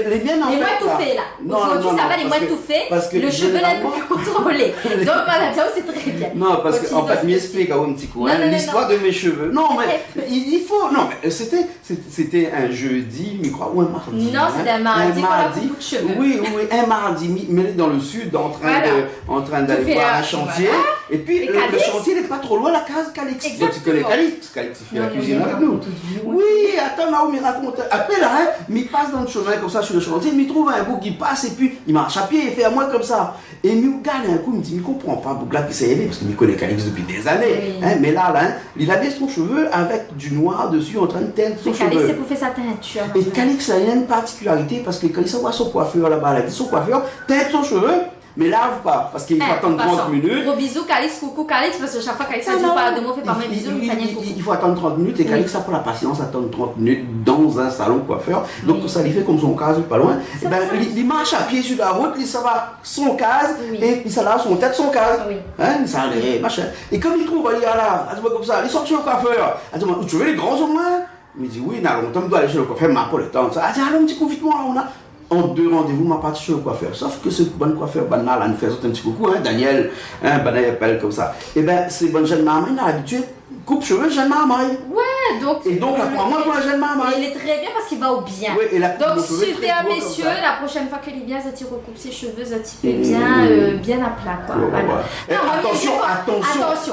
Les miennes en Les fait, moins étouffés là. Non, Aujourd'hui, non, ça non, va, les moins parce que- étouffés. parce que Le cheveu là, généralement- plus contrôlé. Donc voilà, ça c'est très bien. Non, parce Continue qu'en fait, dans ce m'explique un petit coup, Non, hein, non, non, l'histoire non. de mes cheveux. Non, mais il faut... Non, mais c'était un jeudi, je crois, ou un mardi. Non, c'était un mardi qu'on a beaucoup de cheveux. Oui, un mardi, mêlé dans le sud, en train d'aller fait, voir un chantier. voilà. Et puis, Et le Calix. chantier n'est pas trop loin, la case Calix. Donc, tu connais Exactement. Calix. Calix, il fait la Non, cuisine non, avec non, nous. non. Oui, attends, là où il raconte. Après, là, hein, il passe dans le chemin comme ça sur le chantier, il trouve un bouc qui passe et puis il marche à pied, il fait à moi comme ça. Et il me regarde un coup, il me dit, il ne comprend pas, bouc là qui s'est aidé, parce qu'il connaît Calix depuis des années. Oui. Hein, mais là, hein, il avait son cheveu avec du noir dessus en train de teindre son Mais Calix, cheveu. c'est pour faire sa teinture. Et Calix a une particularité parce que quand il voit son coiffeur là-bas, il dit son coiffeur teint son cheveu, mais lave pas, parce qu'il faut attendre 30 minutes. Gros bisous, Calix, coucou Calix, parce que chaque fois Calix a dit Non, pas de mots, fait par mes bisous, il fait rien de coucou. il faut attendre 30 minutes et Calix a pas la patience d'attendre 30 minutes dans un salon coiffeur. Donc tout ça, il fait comme son case, pas loin. Et ben, il marche à pied sur la route, il s'en va son case Oui. et puis ça lave son tête, son case. Oui. Hein, ça allait, machin. Et comme il trouve, il y a là, elle dit comme ça, il sort chez le coiffeur. Elle dit, tu veux les grands au moins? Il me dit, oui, il y a longtemps, je dois aller chez le coiffeur, mais pas le temps. Elle dit, allez, un petit coup, vite-moi, on a. En 2 rendez-vous, m'a parti chez le coiffeur. Sauf que ce bon coiffeur, ben là, nous fait un petit coucou, hein, Daniel, hein, ben il appelle comme ça. Et ben, c'est bonne jeune maman, il a l'habitude, coupe-cheveux, jeune maman. Ouais, donc. Et donc, apprends-moi pour la jeune maman. Il est très bien parce qu'il va au bien. Oui, et la coupe Donc de cheveux super très beau messieurs, comme ça. la prochaine fois qu'il vient, Zati recoupe ses cheveux, Zati fait bien à plat quoi. Ouais, Voilà. ouais. Et Non,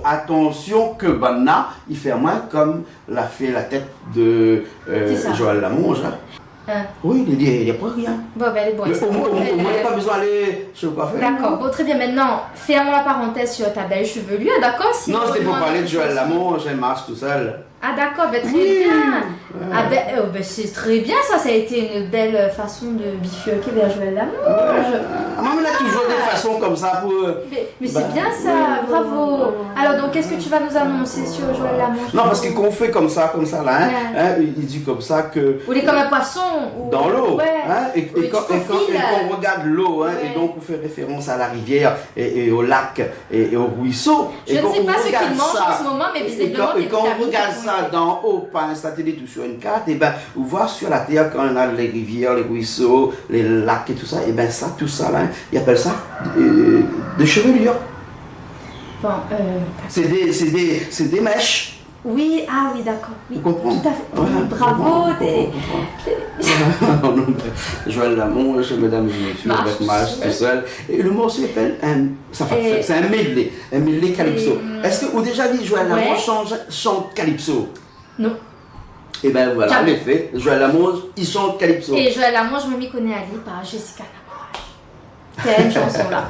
attention que Banna, il fait moins comme l'a fait la tête de Qui ça? Joël Lamonge. Hein. Oui, il dit, il n'y a pas rien. Bon, ben elle est bonne. Mais au moins, il n'y a pas besoin d'aller chez le coiffeur. D'accord, bon très bien, maintenant fermons la parenthèse sur ta belle chevelure, d'accord? Si Non, on c'était pour demande- parler de Joël Lamonge, elle marche tout seul. Ah d'accord, ben très Oui. bien. Ah ben c'est très bien ça a été une belle façon de bifurquer vers Joël Lamonge. Maman, elle a toujours des façons comme ça pour... Mais c'est bien ça, bravo. Alors donc qu'est-ce que tu vas nous annoncer sur Joël Lamonge? Non, parce qu'on fait comme ça là, hein, Ouais. hein, il dit comme ça que... Ou il est comme un poisson ou... Dans l'eau, Ouais. hein, et Oui, quand tu faufiles. on regarde l'eau, hein, Ouais. et donc on fait référence à la rivière et au lac et au ruisseau. Je et ne quand sais on pas ce regarde qu'il mange ça, en ce moment, mais et visiblement quand, tes et quand on vitamines regarde sont ça faites. d'en haut, pas un satellite ou sur une carte, et ben on voit sur la terre quand on a les rivières, les ruisseaux, les lacs et tout ça, et ben ça, tout ça là, ils appellent ça des chevelures. Bon, C'est des mèches. oui, ah oui, d'accord. Oui, Tu comprends? tout à fait. Voilà, Oui, bravo. Joël Lamonge, mesdames et messieurs, Marche. avec Marche tout seul. Et le morceau s'appelle c'est un medley calypso. Est-ce que, ou déjà dit Joël Ouais. Lamonge chante calypso? Non. Et ben voilà, en Jamais. effet, Joël Lamonge, il chante calypso. Et Joël Lamonge, je m'y connais à lui par Jessica Lamourage. Quelle chanson là.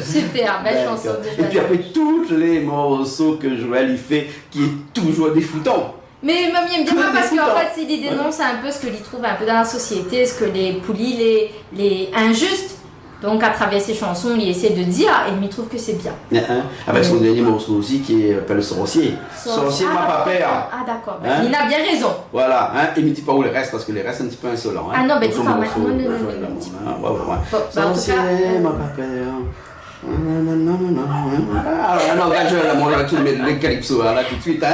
Super, belle chanson de Et Joël puis après, Lamonge. tous les morceaux que Joël il fait, qui est toujours défoutant. Mais mamie aime bien Tout moi parce est qu'en dégoûtant. fait, il dénonce un peu ce que l'il trouve un peu dans la société, ce que les poulies, les injustes Donc à travers ses chansons, il essaie de dire et il trouve que c'est bien. Avec son dernier morceau aussi qui s'appelle Sorcier. Sorcier m'a pas peur. Ah d'accord, Nina a bien raison. Voilà, il ne dit pas où le reste parce que les restes c'est un petit peu insolent. Ah non, mais dis pas morceau, Sorcier m'a pas peur. Non, regarde, je vais la tout le calypso là tout de suite,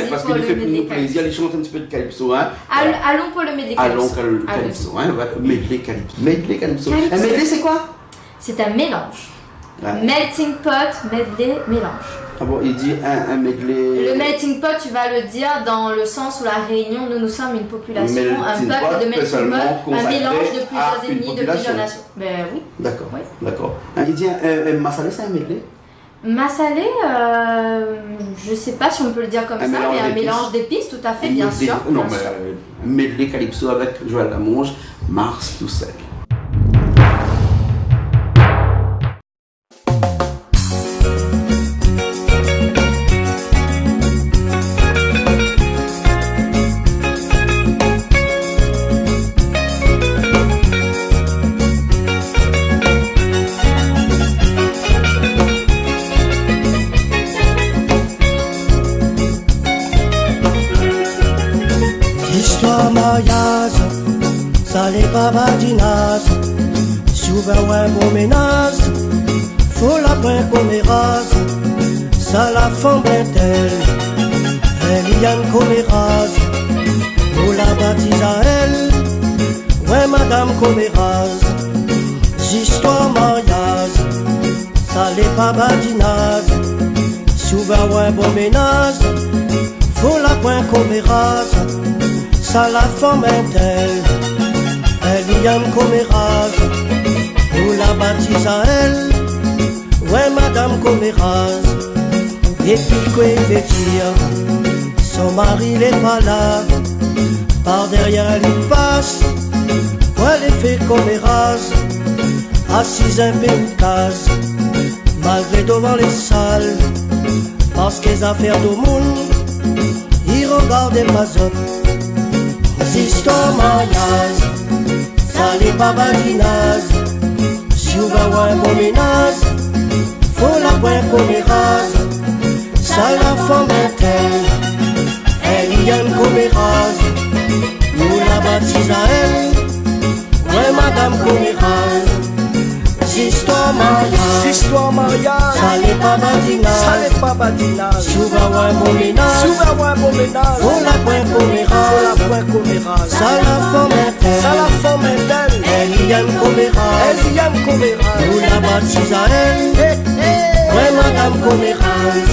parce qu'il fait pour nous plaisir, il chante un petit peu de calypso. Allons pour le medley calypso. Allons calypso, medley calypso. Medley calypso. Un medley c'est quoi? C'est un mélange. Melting pot, medley, mélange. Ah bon, il dit un medley. Le melting pot, tu vas le dire dans le sens où la Réunion, nous sommes une population, un peuple de melting pot, un mélange de plusieurs ethnies, de plusieurs nations. Ben oui. D'accord, d'accord. Il dit Massalé, c'est un medley? Massalé, je sais pas si on peut le dire comme ça, mais un mélange d'épices, tout à fait, bien sûr. Non, mais un medley calypso avec Joël Lamonge, Mars tout seul. Babadinas, souvent un bon ménage, faut la point comme rase, ça la femme belle, elle y a une comme rase, pour la baptise à elle, ouais madame comme rase, histoire mariage, ça les babadinas, souvent un bon ménage, faut la point comme rase, ça la femme belle. Elle y a une commérage, nous la baptise à elle, ouais madame commérage. Et puis quoi il veut dire, son mari n'est pas là, par derrière elle il passe, ouais elle fait commérage, assise un peu une case, malgré devant les salles, parce que les affaires du monde, ils regardent les mazottes, histoires mariage. Ça les babadinas, si on va voir un bon ménage, faut la point comme rase, ça la femme interne, elle y a une comme rase, nous la baptise à elle, ouais madame comme rase, histoire mariage, ça les babadinas, si on va voir un bon ménage, faut la point comme rase, ça la femme interne, elle y a une commérage, nous la baptise à elle, ouais madame commérage.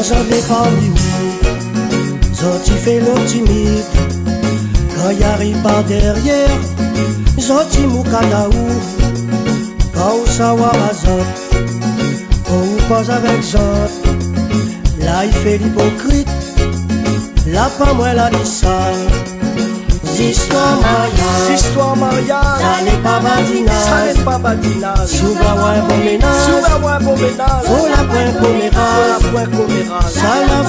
J'avais parmi vous, Zoti fait le timide, quand y arrive par derrière, Zoti moukadaou, quand ou savoir à Zot, quand ou pas avec Zot, là il fait l'hypocrite, là pas moi la dit ça. Histoire mariage, ça n'est pas badinas, souvent un bon ménage, faut la point commérage, ça la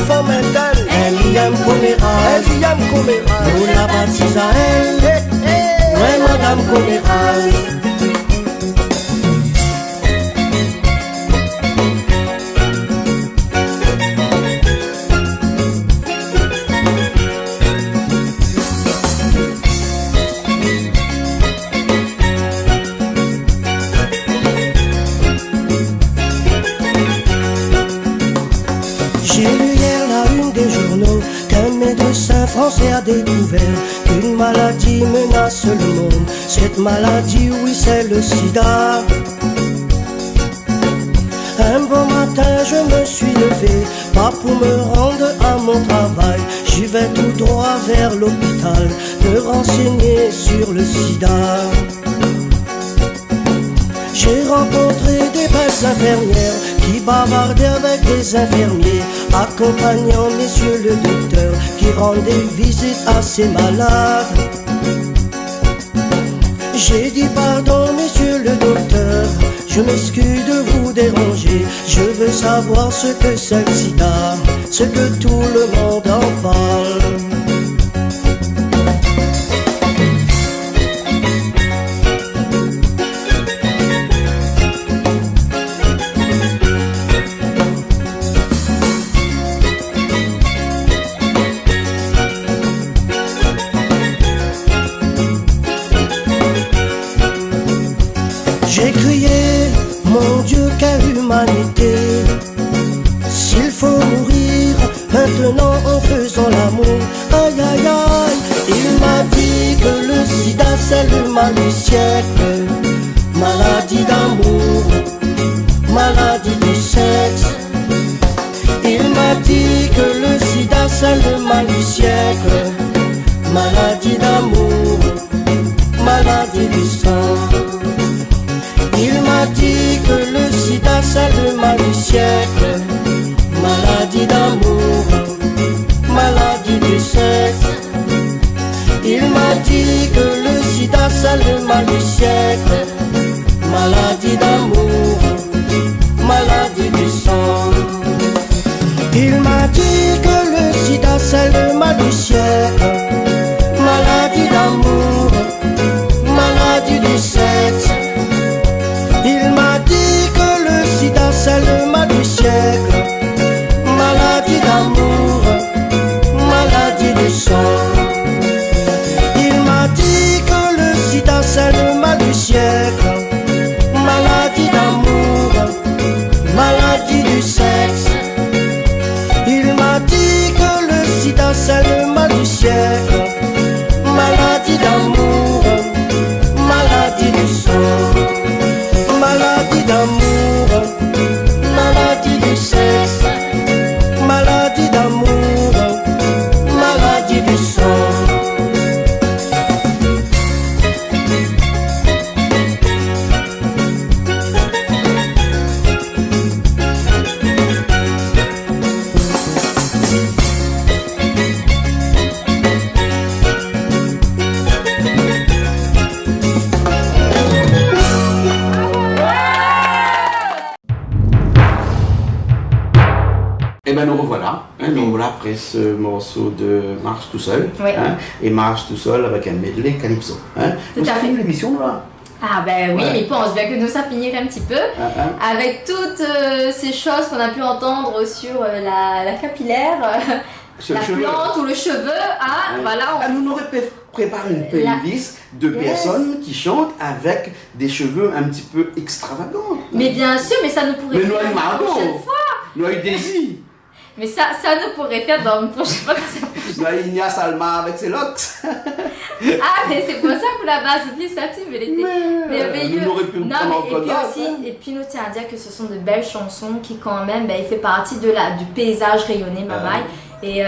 femme interne, elle y aime commérage, nous la baptise à elle, ouais madame commérage. Français a découvert qu'une maladie menace le monde. Cette maladie, oui, c'est le sida. Un bon matin, je me suis levé, pas pour me rendre à mon travail. J'y vais tout droit vers l'hôpital, me renseigner sur le sida. J'ai rencontré des belles infirmières qui bavardait avec des infirmiers, accompagnant monsieur le docteur qui rendait visite à ses malades. J'ai dit pardon monsieur le docteur, je m'excuse de vous déranger, je veux savoir ce que c'est le sida, ce que tout le monde en parle. J'ai crié, mon Dieu, quelle humanité! S'il faut mourir maintenant en faisant l'amour, aïe aïe aïe, il m'a dit que le sida c'est le mal du siècle, maladie d'amour, maladie du sexe. Il m'a dit que le sida c'est le mal du siècle, maladie d'amour, maladie du sang. Il m'a dit que le sida c'est le mal du siècle, maladie d'amour, maladie du sexe. Il m'a dit que le sida c'est le mal du siècle, maladie d'amour, maladie du sang. Il m'a dit que le sida c'est le mal du siècle, maladie d'amour, maladie du sexe. Il m'a dit que le sida c'est le mal du siècle, maladie d'amour, maladie du sang. Il m'a dit que le sida c'est le mal du siècle, maladie d'amour, maladie du sexe. Il m'a dit que le sida c'est le mal du siècle, maladie d'amour, maladie du sang. Maladie d'amour, maladie du sexe, maladie d'amour, maladie du sang. Et bien nous revoilà, nous voilà après ce morceau de Marche tout seul, Oui. Et Marche tout seul avec un medley calypso. Tout à fait. L'émission là. Ah ben oui, Ouais. mais pense bien que nous ça finirait un petit peu avec toutes ces choses qu'on a pu entendre sur la capillaire, Sur la le cheveu. plante ou le cheveu. Voilà. Nous aurait préparé une playlist de personnes qui chantent avec des cheveux un petit peu extravagants. Mais bien sûr, mais ça nous pourrait Mais nous faire avons la Margot, prochaine fois. nous avons Daisy, Mais ça nous pourrait faire dans une prochaine fois. nous avons Ignace Alma avec ses locks. Ah, mais c'est pour ça que la base de l'initiative, elle était merveilleuse. nous aurions pu Non, prendre en mais, et puis compte, aussi, et puis nous tiens à dire que ce sont de belles chansons qui quand même, il fait partie de du paysage rayonné Mamaï. Et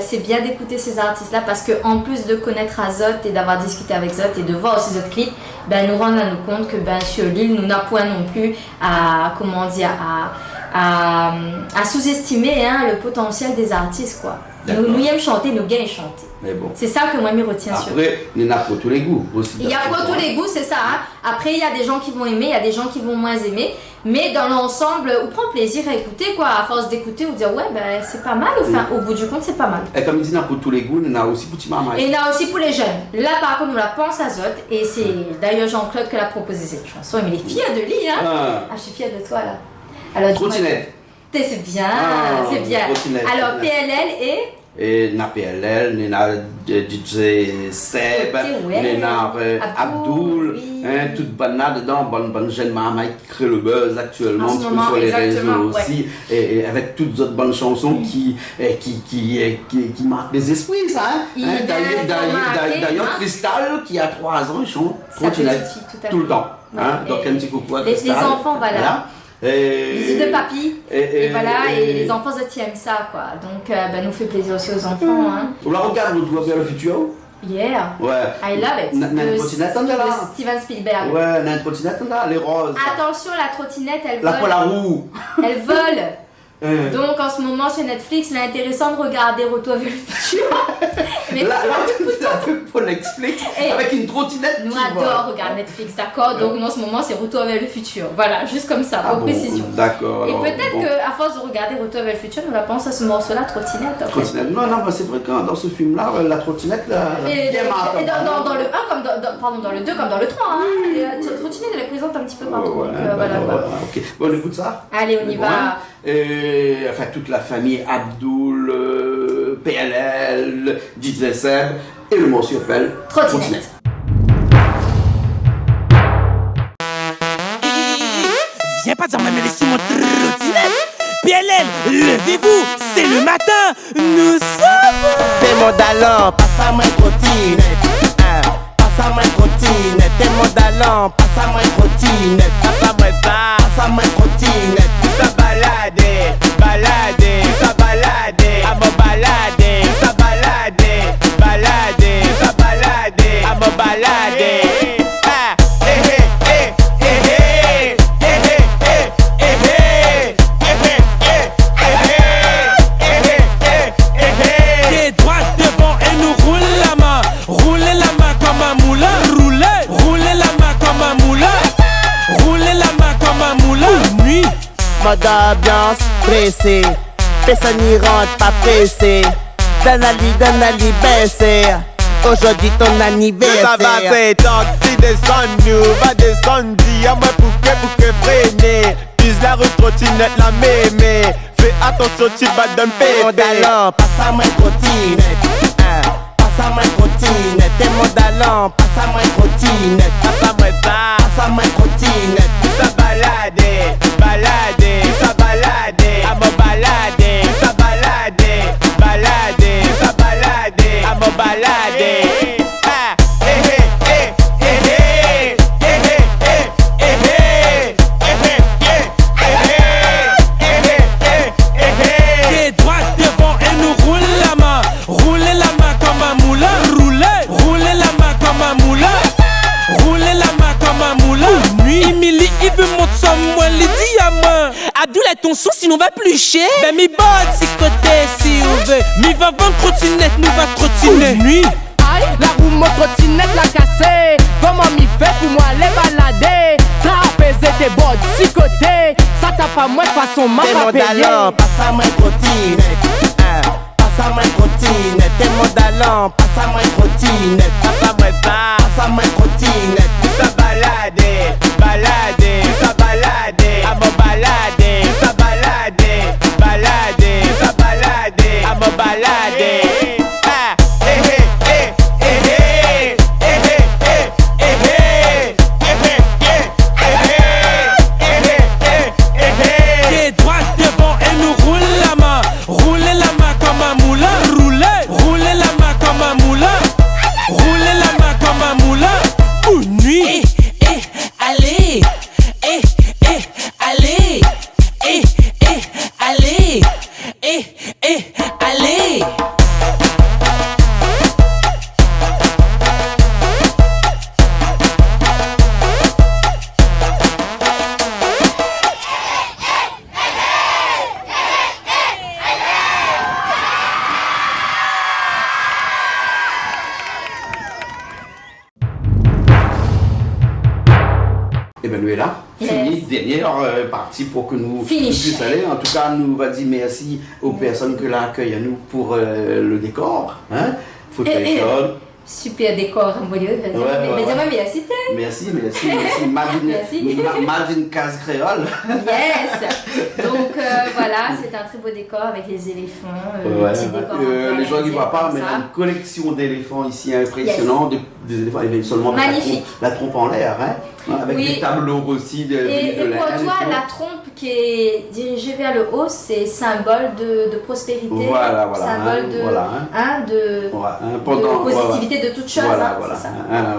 c'est bien d'écouter ces artistes-là parce qu'en plus de connaître Azote et d'avoir discuté avec Azote et de voir aussi d'autres clips, nous rendre à nous compte que sur l'île, nous n'avons point non plus à, comment dire, à sous-estimer le potentiel des artistes, quoi. Nous aimons chanter, nous gagnons chanter. Mais bon. C'est ça que moi je retiens sur. Après, il y en a pour tous les goûts aussi. Il y a pour tous les goûts, c'est ça. Après, il y a des gens qui vont aimer, il y a des gens qui vont moins aimer. Mais dans l'ensemble, on prend plaisir à écouter, quoi. À force d'écouter, on dit ouais, c'est pas mal. Enfin, au bout du compte, c'est pas mal. Et comme il dit, il y en a pour tous les goûts, il y en a aussi pour Timama. Et il y en a aussi pour les jeunes. Là, par contre, on la pense à Azote. Et c'est d'ailleurs Jean-Claude qui l'a proposé cette chanson. Mais il est fier de lui, hein. Je suis fière de toi, là. Alors, Trottinette. C'est bien, c'est bien. Alors, PLL et na PLL, na DJ Seb, na Abdul, toute bonne là-dedans, bonne jeune maman qui crée le buzz actuellement sur les réseaux aussi, et avec toutes autres bonnes chansons qui marquent les esprits, ça. D'ailleurs, Cristal, qui a 3 ans, il chante Trottinette tout le temps. Donc un petit coucou à Cristal. Les enfants, voilà. Les yeux de papy, et les enfants aiment ça, quoi. Donc, nous fait plaisir aussi aux enfants. On la regarde, on doit vers le futur. Yeah. Ouais. I love it. Une trottinette en De là. Steven Spielberg. Ouais, une trottinette en là, les roses. Attention, la trottinette, elle La vole. poêle à roue. Elle vole. Donc en ce moment sur Netflix, il est intéressant de regarder Retour vers le futur. Mais Là, tu fais un truc pour Netflix avec une trottinette. nous qui adore vole. regarder Netflix, d'accord. Donc nous, en ce moment, c'est Retour vers le futur. Voilà, juste comme ça, pour précision. D'accord. Et alors, peut-être qu'à force de regarder Retour vers le futur, on va penser à ce morceau-là, trottinette. En fait. Trottinette. Non, mais c'est vrai que dans ce film-là, la trottinette, Et bien marquée. dans le 1 comme dans le 2 comme dans le 3. Hein. La trottinette, elle est présente un petit peu partout. Donc, voilà, quoi. Ok, bon, on écoute ça. Allez, on y va. Enfin, toute la famille Abdoul, PLL, DJ Seb, et le morceau s'appelle Trottinette. Viens pas dire, mais laissez-moi trottinette. PLL, levez-vous, c'est le matin, nous sommes. T'es mon talent, passe à moi trottinette. Passe à moi trottinette. T'es mon talent, passe à moi trottinette. Passe à moi ça, passe à moi trottinette. Ça balade, balade, ça balade, à me balade, ça balade, balade, ça balade, à me balade. T'es droite devant et nous roule la main. Roulez la main comme un moulin. Roulez la main comme un moulin. Roulez la main comme un moulin. Nuit. Mode ambiance pressé. Personne n'y rentre pas pressé. Danali baissé. Aujourd'hui ton anniversaire. Ça va c'est tant que descend, nous va descendre. Dis à moi pour que freiner. Pise la rue trottinette la mémé. Fais attention tu vas d'un T'es mon pépé. talent, passe à moi trottinette. Passe à moi trottinette. T'es mon talent, passe à moi trottinette. Passe à moi ça, Passe à moi trottinette. ça balade, balade, ça balade, à me balade, ça balade, balade, ça balade, à me balade. Ah, eh eh eh eh eh eh eh eh eh T'es droite devant et nous roule la main. Roulez la main comme un moulin. Roulez la main comme un moulin. Roulez la main comme un moulin. Nuit. Emily, il veut monter sur moi, les diamants. Abdoul est ton sou, sinon va plus cher. Ben mi bonne, si côté, si on veut. Mi va vendre trottinette, nous va trottiner. Nuit. Aïe, la roue mon trottinette la cassée. Comment m'y fait pour moi aller balader? T'as apaisé tes bords du côté. Ça t'a pas moins de façon m'a T'es pas mon payé. talent, passe à moi trottinette. Passe à moi trottinette. T'es mon talent, passe à moi trottinette. passe à moi ça, Passe à moi trottinette. ça balade, balade, ça balade, à me balade, ça balade, balade, ça balade, à me balade. Ah, eh eh eh eh eh eh eh eh eh T'es droite devant et nous roule la main. Roulez la main comme un moulin. Roulez la main comme un moulin. Roulez la main comme un moulin. Ou nuit. Allez. Allez. Allez. Allez. Et bien, nous est là. Fini, dernière partie pour que nous puissions aller. En tout cas, nous va dire merci aux personnes que là accueillent à nous pour le décor. Hein? Photo-école. Super décor, un beau lieu. Merci. Merci. Madine Case Créole. Yes. Donc voilà, c'est un très beau décor avec les éléphants. Petit décor les gens qui ne voient pas, mais ça. une collection d'éléphants ici impressionnante. Des éléphants, il y avait seulement magnifique. La trompe en l'air, hein? Avec Oui. des tableaux aussi de Et laine pour toi, tout. la trompe qui est dirigée vers le haut, c'est symbole de prospérité. Voilà, symbole de positivité de toute chose. Voilà. C'est ça.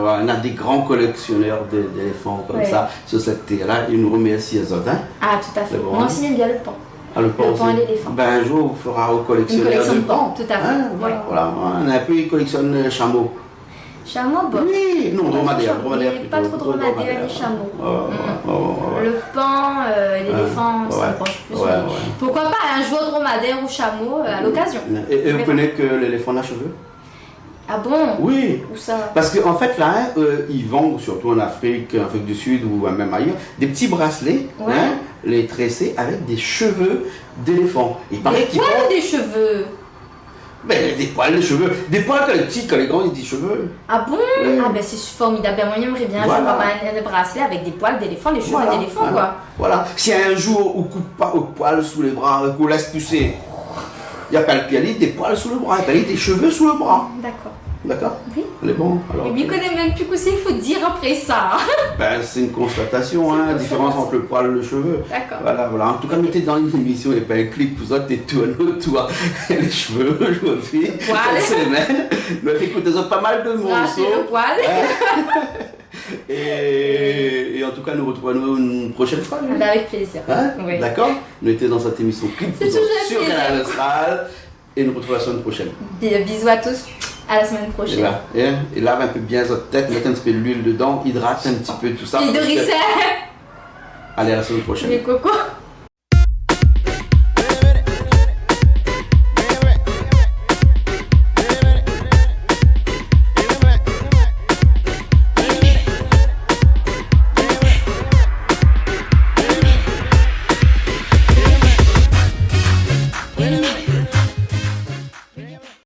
On a des grands collectionneurs d'éléphants comme ça sur cette terre-là. Ils nous remercient les autres. Hein? Ah, tout à fait. Bon, Moi aussi, j'aime bien le pan. Le pan et l'éléphant. Ben, un jour, on fera au collectionneur Une collection de de pan, tout à fait. Hein? Voilà. On a un peu, ils collectionnent chameaux. Chameau, bon. Oui, non, dromadaire. Mais pas trop dromadaire ni chameau. Le pan, l'éléphant, ça me penche plus. Pourquoi pas un jour dromadaire ou chameau à l'occasion. Et vous connaissez que l'éléphant a cheveux? Ah bon? Oui. Où ça? Parce qu'en fait, là, ils vendent, surtout en Afrique du Sud ou même ailleurs, des petits bracelets, les tressés avec des cheveux d'éléphant. Des poils ou des cheveux? Ben, des poils, des cheveux. Des poils quand les petits, quand les grands, ils disent cheveux. Ah bon? Ah ben c'est formidable. Ben, moi, j'aimerais bien avoir un bracelet avec des poils d'éléphant, des cheveux d'éléphant, quoi. Voilà. Si un jour, on coupe pas aux poils sous les bras, qu'on laisse pousser, il n'y a pas le pied, des poils sous le bras, il y a des cheveux sous le bras. D'accord. D'accord? Oui. Elle est bon. Alors, mais il connaît même plus qu'est-ce qu'il faut dire après ça. Ben, c'est une constatation, la différence entre le poil et le cheveu. D'accord. Voilà. En tout cas, mettez dans une émission et pas un clip, pour ça, t'es tout un autre, toi. Les cheveux, aujourd'hui, cette semaine. Mais écoutez, ils ont pas mal de morceaux. Le poil. Et en tout cas, nous retrouvons une prochaine fois. Avec plaisir. Oui. D'accord? Nous étions dans cette émission clip sur Canal Austral et nous retrouvons la semaine prochaine. Bisous à tous. À la semaine prochaine. Et lave un peu bien votre tête, mettez un petit peu d'huile dedans, hydrate un petit peu tout ça. Et de ricet. Allez, à la semaine prochaine. Les cocos.